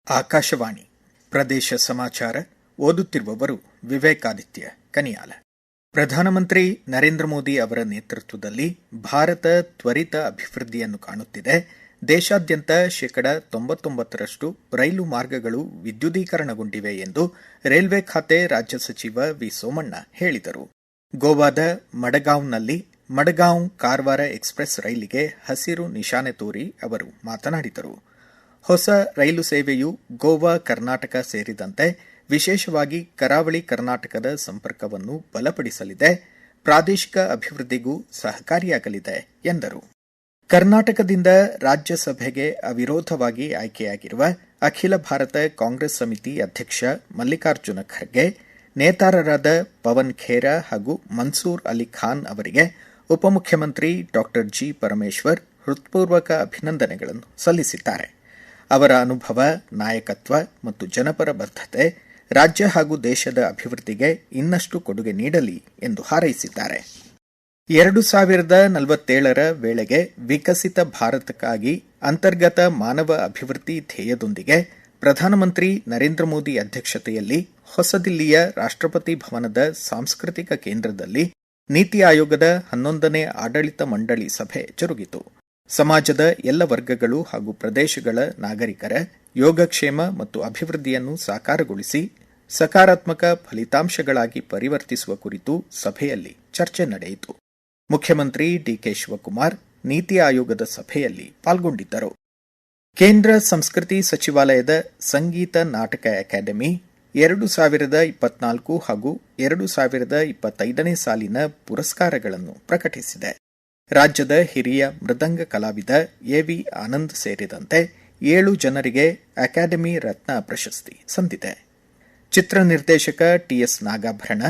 ಆಕಾಶವಾಣಿ ಪ್ರದೇಶ ಸಮಾಚಾರ ಓದುತ್ತಿರುವವರು ವಿವೇಕಾದಿತ್ಯ ಕನಿಯಾಲ. ಪ್ರಧಾನಮಂತ್ರಿ ನರೇಂದ್ರ ಮೋದಿ ಅವರ ನೇತೃತ್ವದಲ್ಲಿ ಭಾರತ ತ್ವರಿತ ಅಭಿವೃದ್ಧಿಯನ್ನು ಕಾಣುತ್ತಿದೆ. ದೇಶಾದ್ಯಂತ 99% ರೈಲು ಮಾರ್ಗಗಳು ವಿದ್ಯುದೀಕರಣಗೊಂಡಿವೆ ಎಂದು ರೈಲ್ವೆ ಖಾತೆ ರಾಜ್ಯ ಸಚಿವ ವಿ ಸೋಮಣ್ಣ ಹೇಳಿದರು. ಗೋವಾದ ಮಡಗಾಂವ್ನಲ್ಲಿ ಮಡಗಾಂವ್ ಕಾರವಾರ ಎಕ್ಸ್ಪ್ರೆಸ್ ರೈಲಿಗೆ ಹಸಿರು ನಿಶಾನೆ ತೋರಿ ಅವರು ಮಾತನಾಡಿದರು. ಹೊಸ ರೈಲು ಸೇವೆಯು ಗೋವಾ ಕರ್ನಾಟಕ ಸೇರಿದಂತೆ ವಿಶೇಷವಾಗಿ ಕರಾವಳಿ ಕರ್ನಾಟಕದ ಸಂಪರ್ಕವನ್ನು ಬಲಪಡಿಸಲಿದೆ, ಪ್ರಾದೇಶಿಕ ಅಭಿವೃದ್ಧಿಗೂ ಸಹಕಾರಿಯಾಗಲಿದೆ ಎಂದರು. ಕರ್ನಾಟಕದಿಂದ ರಾಜ್ಯಸಭೆಗೆ ಅವಿರೋಧವಾಗಿ ಆಯ್ಕೆಯಾಗಿರುವ ಅಖಿಲ ಭಾರತ ಕಾಂಗ್ರೆಸ್ ಸಮಿತಿ ಅಧ್ಯಕ್ಷ ಮಲ್ಲಿಕಾರ್ಜುನ ಖರ್ಗೆ, ನೇತಾರರಾದ ಪವನ್ ಖೇರಾ ಹಾಗೂ ಮನ್ಸೂರ್ ಅಲಿ ಖಾನ್ ಅವರಿಗೆ ಉಪಮುಖ್ಯಮಂತ್ರಿ ಡಾ ಜಿ ಪರಮೇಶ್ವರ್ ಹೃತ್ಪೂರ್ವಕ ಅಭಿನಂದನೆಗಳನ್ನು ಸಲ್ಲಿಸಿದ್ದಾರೆ. ಅವರ ಅನುಭವ, ನಾಯಕತ್ವ ಮತ್ತು ಜನಪರ ಬದ್ಧತೆ ರಾಜ್ಯ ಹಾಗೂ ದೇಶದ ಅಭಿವೃದ್ಧಿಗೆ ಇನ್ನಷ್ಟು ಕೊಡುಗೆ ನೀಡಲಿ ಎಂದು ಹಾರೈಸಿದ್ದಾರೆ. 2047ರ ವೇಳೆಗೆ ವಿಕಸಿತ ಭಾರತಕ್ಕಾಗಿ ಅಂತರ್ಗತ ಮಾನವ ಅಭಿವೃದ್ಧಿ ಧ್ಯೇಯದೊಂದಿಗೆ ಪ್ರಧಾನಮಂತ್ರಿ ನರೇಂದ್ರ ಮೋದಿ ಅಧ್ಯಕ್ಷತೆಯಲ್ಲಿ ಹೊಸದಿಲ್ಲಿಯ ರಾಷ್ಟ್ರಪತಿ ಭವನದ ಸಾಂಸ್ಕೃತಿಕ ಕೇಂದ್ರದಲ್ಲಿ ನೀತಿ ಆಯೋಗದ 11ನೇ ಆಡಳಿತ ಮಂಡಳಿ ಸಭೆ ಜರುಗಿತು. ಸಮಾಜದ ಎಲ್ಲ ವರ್ಗಗಳು ಹಾಗೂ ಪ್ರದೇಶಗಳ ನಾಗರಿಕರ ಯೋಗಕ್ಷೇಮ ಮತ್ತು ಅಭಿವೃದ್ಧಿಯನ್ನು ಸಾಕಾರಗೊಳಿಸಿ ಸಕಾರಾತ್ಮಕ ಫಲಿತಾಂಶಗಳಾಗಿ ಪರಿವರ್ತಿಸುವ ಕುರಿತು ಸಭೆಯಲ್ಲಿ ಚರ್ಚೆ ನಡೆಯಿತು. ಮುಖ್ಯಮಂತ್ರಿ ಡಿಕೆ ಶಿವಕುಮಾರ್ ನೀತಿ ಆಯೋಗದ ಸಭೆಯಲ್ಲಿ ಪಾಲ್ಗೊಂಡಿದ್ದರು. ಕೇಂದ್ರ ಸಂಸ್ಕೃತಿ ಸಚಿವಾಲಯದ ಸಂಗೀತ ನಾಟಕ ಅಕಾಡೆಮಿ 2024 ಹಾಗೂ 2025ನೇ ಸಾಲಿನ ಪುರಸ್ಕಾರಗಳನ್ನು ಪ್ರಕಟಿಸಿದೆ. ರಾಜ್ಯದ ಹಿರಿಯ ಮೃದಂಗ ಕಲಾವಿದ ಎವಿ ಆನಂದ್ ಸೇರಿದಂತೆ 7 ಜನರಿಗೆ ಅಕಾಡೆಮಿ ರತ್ನ ಪ್ರಶಸ್ತಿ ಸಂದಿದೆ. ಚಿತ್ರ ನಿರ್ದೇಶಕ ಟಿಎಸ್ ನಾಗಾಭರಣ,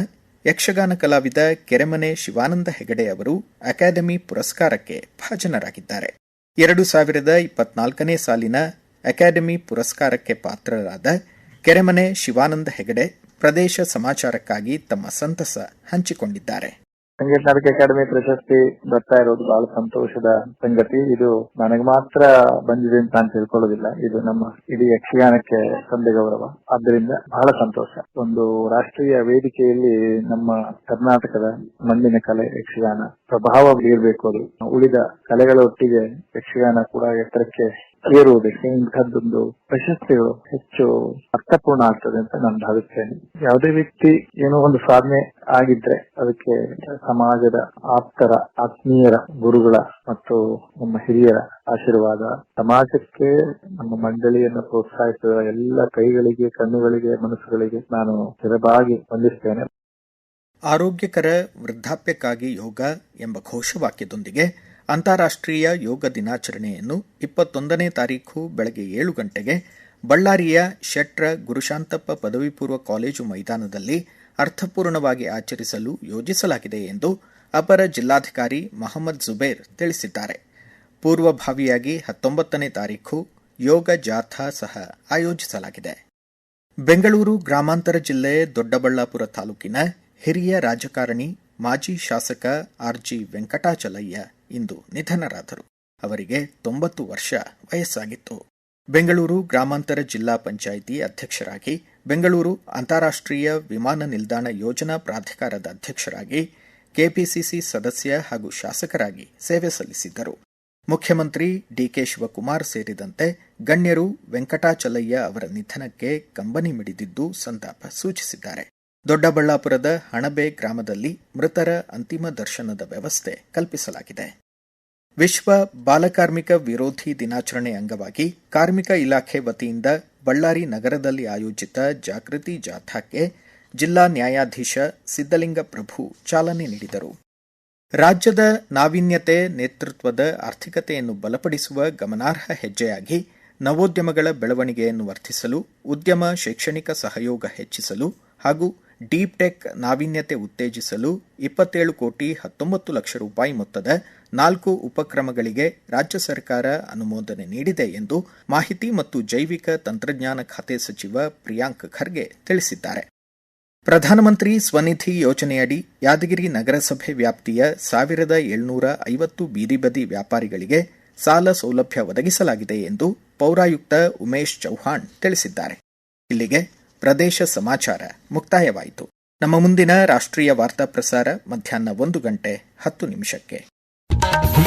ಯಕ್ಷಗಾನ ಕಲಾವಿದ ಕೆರೆಮನೆ ಶಿವಾನಂದ ಹೆಗಡೆ ಅವರು ಅಕಾಡೆಮಿ ಪುರಸ್ಕಾರಕ್ಕೆ ಭಾಜನರಾಗಿದ್ದಾರೆ. 2024ನೇ ಸಾಲಿನ ಅಕಾಡೆಮಿ ಪುರಸ್ಕಾರಕ್ಕೆ ಪಾತ್ರರಾದ ಕೆರೆಮನೆ ಶಿವಾನಂದ ಹೆಗಡೆ ಪ್ರದೇಶ ಸಮಾಚಾರಕ್ಕಾಗಿ ತಮ್ಮ ಸಂತಸ ಹಂಚಿಕೊಂಡಿದ್ದಾರೆ. ಸಂಗೀತ ನಾಟಕ ಅಕಾಡೆಮಿ ಪ್ರಶಸ್ತಿ ಬರ್ತಾ ಇರೋದು ಬಹಳ ಸಂತೋಷದ ಸಂಗತಿ. ಇದು ನನಗೆ ಮಾತ್ರ ಬಂದಿದೆ ಅಂತ ನಾನು ತಿಳ್ಕೊಳ್ಳೋದಿಲ್ಲ. ಇದು ನಮ್ಮ ಇಡೀ ಯಕ್ಷಗಾನಕ್ಕೆ ಸಂದ ಗೌರವ. ಆದ್ದರಿಂದ ಬಹಳ ಸಂತೋಷ. ಒಂದು ರಾಷ್ಟ್ರೀಯ ವೇದಿಕೆಯಲ್ಲಿ ನಮ್ಮ ಕರ್ನಾಟಕದ ಮಣ್ಣಿನ ಕಲೆ ಯಕ್ಷಗಾನ ಪ್ರಭಾವ ಬೀರಬೇಕು. ಅದು ಉಳಿದ ಕಲೆಗಳ ಒಟ್ಟಿಗೆ ಯಕ್ಷಗಾನ ಕೂಡ ಎತ್ತರಕ್ಕೆ ಏರುವುದಕ್ಕೆ ಇಂಥದ್ದೊಂದು ಪ್ರಶಸ್ತಿಗಳು ಹೆಚ್ಚು ಅರ್ಥಪೂರ್ಣ ಆಗ್ತದೆ ಅಂತ ನಾನು ಭಾವಿಸ್ತೇನೆ. ಯಾವುದೇ ವ್ಯಕ್ತಿ ಏನೋ ಒಂದು ಸಾಧನೆ ಆಗಿದ್ರೆ ಅದಕ್ಕೆ ಸಮಾಜದ ಆಪ್ತರ, ಆತ್ಮೀಯರ, ಗುರುಗಳ ಮತ್ತು ನಮ್ಮ ಹಿರಿಯರ ಆಶೀರ್ವಾದ, ಸಮಾಜಕ್ಕೆ ನಮ್ಮ ಮಂಡಳಿಯನ್ನು ಪ್ರೋತ್ಸಾಹಿಸಿದ ಎಲ್ಲ ಕೈಗಳಿಗೆ, ಕಣ್ಣುಗಳಿಗೆ, ಮನಸ್ಸುಗಳಿಗೆ ನಾನು ಚಿರವಾಗಿ ವಂದಿಸ್ತೇನೆ. ಆರೋಗ್ಯಕರ ವೃದ್ಧಾಪ್ಯಕ್ಕಾಗಿ ಯೋಗ ಎಂಬ ಘೋಷವಾಕ್ಯದೊಂದಿಗೆ ಅಂತಾರಾಷ್ಟ್ರೀಯ ಯೋಗ ದಿನಾಚರಣೆಯನ್ನು 21ನೇ ತಾರೀಖು ಬೆಳಗ್ಗೆ 7 ಗಂಟೆಗೆ ಬಳ್ಳಾರಿಯ ಶೆಟ್ರ ಗುರುಶಾಂತಪ್ಪ ಪದವಿ ಪೂರ್ವ ಕಾಲೇಜು ಮೈದಾನದಲ್ಲಿ ಅರ್ಥಪೂರ್ಣವಾಗಿ ಆಚರಿಸಲು ಯೋಜಿಸಲಾಗಿದೆ ಎಂದು ಅಪರ ಜಿಲ್ಲಾಧಿಕಾರಿ ಮೊಹಮ್ಮದ್ ಜುಬೇರ್ ತಿಳಿಸಿದ್ದಾರೆ. ಪೂರ್ವಭಾವಿಯಾಗಿ 19ನೇ ತಾರೀಖು ಯೋಗ ಜಾಥಾ ಸಹ ಆಯೋಜಿಸಲಾಗಿದೆ. ಬೆಂಗಳೂರು ಗ್ರಾಮಾಂತರ ಜಿಲ್ಲೆ ದೊಡ್ಡಬಳ್ಳಾಪುರ ತಾಲೂಕಿನ ಹಿರಿಯ ರಾಜಕಾರಣಿ ಮಾಜಿ ಶಾಸಕ ಆರ್ಜಿ ವೆಂಕಟಾಚಲಯ್ಯ ಇಂದು ನಿಧನರಾದರು. ಅವರಿಗೆ 90 ವರ್ಷ ವಯಸ್ಸಾಗಿತ್ತು. ಬೆಂಗಳೂರು ಗ್ರಾಮಾಂತರ ಜಿಲ್ಲಾ ಪಂಚಾಯಿತಿ ಅಧ್ಯಕ್ಷರಾಗಿ, ಬೆಂಗಳೂರು ಅಂತಾರಾಷ್ಟ್ರೀಯ ವಿಮಾನ ನಿಲ್ದಾಣ ಯೋಜನಾ ಪ್ರಾಧಿಕಾರದ ಅಧ್ಯಕ್ಷರಾಗಿ, ಕೆಪಿಸಿಸಿ ಸದಸ್ಯ ಹಾಗೂ ಶಾಸಕರಾಗಿ ಸೇವೆ ಸಲ್ಲಿಸಿದ್ದರು. ಮುಖ್ಯಮಂತ್ರಿ ಡಿಕೆ ಶಿವಕುಮಾರ್ ಸೇರಿದಂತೆ ಗಣ್ಯರು ವೆಂಕಟಾಚಲಯ್ಯ ಅವರ ನಿಧನಕ್ಕೆ ಕಂಬನಿ ಮಿಡಿದಿದ್ದು ಸಂತಾಪ ಸೂಚಿಸಿದ್ದಾರೆ. ದೊಡ್ಡಬಳ್ಳಾಪುರದ ಹಣಬೆ ಗ್ರಾಮದಲ್ಲಿ ಮೃತರ ಅಂತಿಮ ದರ್ಶನದ ವ್ಯವಸ್ಥೆ ಕಲ್ಪಿಸಲಾಗಿದೆ. ವಿಶ್ವ ಬಾಲಕಾರ್ಮಿಕ ವಿರೋಧಿ ದಿನಾಚರಣೆ ಅಂಗವಾಗಿ ಕಾರ್ಮಿಕ ಇಲಾಖೆ ವತಿಯಿಂದ ಬಳ್ಳಾರಿ ನಗರದಲ್ಲಿ ಆಯೋಜಿತ ಜಾಗೃತಿ ಜಾಥಾಕ್ಕೆ ಜಿಲ್ಲಾ ನ್ಯಾಯಾಧೀಶ ಸಿದ್ದಲಿಂಗ ಪ್ರಭು ಚಾಲನೆ ನೀಡಿದರು. ರಾಜ್ಯದ ನಾವೀನ್ಯತೆ, ನೇತೃತ್ವದ ಆರ್ಥಿಕತೆಯನ್ನು ಬಲಪಡಿಸುವ ಗಮನಾರ್ಹ ಹೆಜ್ಜೆಯಾಗಿ ನವೋದ್ಯಮಗಳ ಬೆಳವಣಿಗೆಯನ್ನು ವರ್ಧಿಸಲು, ಉದ್ಯಮ ಶೈಕ್ಷಣಿಕ ಸಹಯೋಗ ಹೆಚ್ಚಿಸಲು ಹಾಗೂ ಡೀಪ್ ಟೆಕ್ ನಾವೀನ್ಯತೆ ಉತ್ತೇಜಿಸಲು 27 ಕೋಟಿ 19 ಲಕ್ಷ ರೂಪಾಯಿ ಮೊತ್ತದ 4 ಉಪಕ್ರಮಗಳಿಗೆ ರಾಜ್ಯ ಸರ್ಕಾರ ಅನುಮೋದನೆ ನೀಡಿದೆ ಎಂದು ಮಾಹಿತಿ ಮತ್ತು ಜೈವಿಕ ತಂತ್ರಜ್ಞಾನ ಖಾತೆ ಸಚಿವ ಪ್ರಿಯಾಂಕ್ ಖರ್ಗೆ ತಿಳಿಸಿದ್ದಾರೆ. ಪ್ರಧಾನಮಂತ್ರಿ ಸ್ವನಿಧಿ ಯೋಜನೆಯಡಿ ಯಾದಗಿರಿ ನಗರಸಭೆ ವ್ಯಾಪ್ತಿಯ 1750 ಬೀದಿ ಬದಿ ವ್ಯಾಪಾರಿಗಳಿಗೆ ಸಾಲ ಸೌಲಭ್ಯ ಒದಗಿಸಲಾಗಿದೆ ಎಂದು ಪೌರಾಯುಕ್ತ ಉಮೇಶ್ ಚೌಹಾಣ್ ತಿಳಿಸಿದ್ದಾರೆ. ಇಲ್ಲಿಗೆ ಪ್ರದೇಶ ಸಮಾಚಾರ ಮುಕ್ತಾಯವಾಯಿತು. ನಮ್ಮ ಮುಂದಿನ ರಾಷ್ಟ್ರೀಯ ವಾರ್ತಾ ಪ್ರಸಾರ ಮಧ್ಯಾಹ್ನ 1:10 PM.